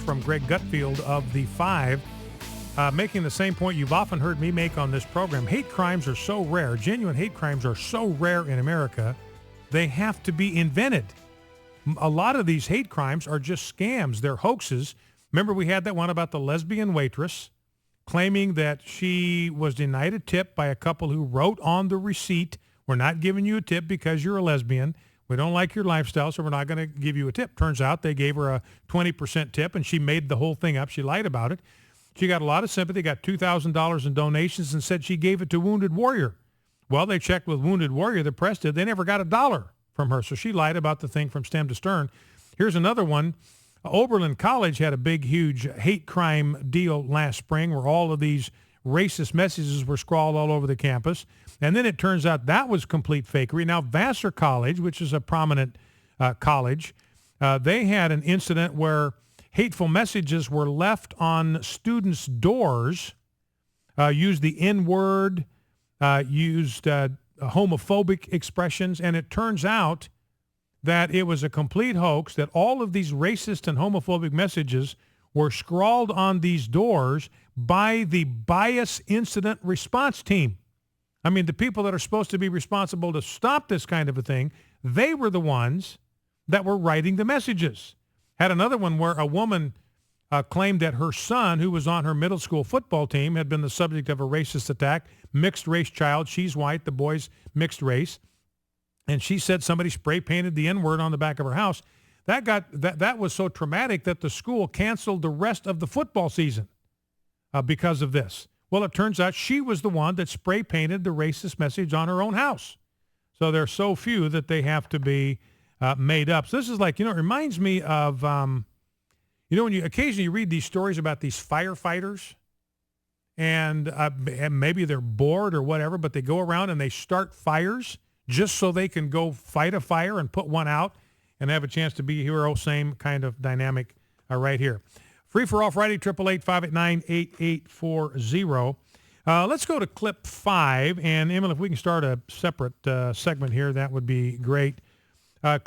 from Greg Gutfield of The Five, making the same point you've often heard me make on this program. Hate crimes are so rare. Genuine hate crimes are so rare in America, they have to be invented. A lot of these hate crimes are just scams. They're hoaxes. Remember we had that one about the lesbian waitress claiming that she was denied a tip by a couple who wrote on the receipt, "We're not giving you a tip because you're a lesbian. We don't like your lifestyle, so we're not going to give you a tip." Turns out they gave her a 20% tip, and she made the whole thing up. She lied about it. She got a lot of sympathy, got $2,000 in donations, and said she gave it to Wounded Warrior. Well, they checked with Wounded Warrior, the press did. They never got $1 from her, so she lied about the thing from stem to stern. Here's another one. Oberlin College had a big, huge hate crime deal last spring where all of these racist messages were scrawled all over the campus. And then it turns out that was complete fakery. Now, Vassar College, which is a prominent college, they had an incident where hateful messages were left on students' doors, used the N-word, used homophobic expressions, and it turns out that it was a complete hoax, that all of these racist and homophobic messages were scrawled on these doors by the bias incident response team. I mean, the people that are supposed to be responsible to stop this kind of a thing, they were the ones that were writing the messages. Had another one where a woman claimed that her son, who was on her middle school football team, had been the subject of a racist attack, mixed race child. She's white, the boy's mixed race. And she said somebody spray painted the N-word on the back of her house. That was so traumatic that the school canceled the rest of the football season because of this. Well, it turns out she was the one that spray painted the racist message on her own house. So there are so few that they have to be made up. So this is like, it reminds me of, when you occasionally read these stories about these firefighters and maybe they're bored or whatever, but they go around and they start fires just so they can go fight a fire and put one out and have a chance to be a hero. Same kind of dynamic right here. Free for all Friday, 888-589-8840. Let's go to clip 5. And, Emily, if we can start a separate segment here, that would be great. Clip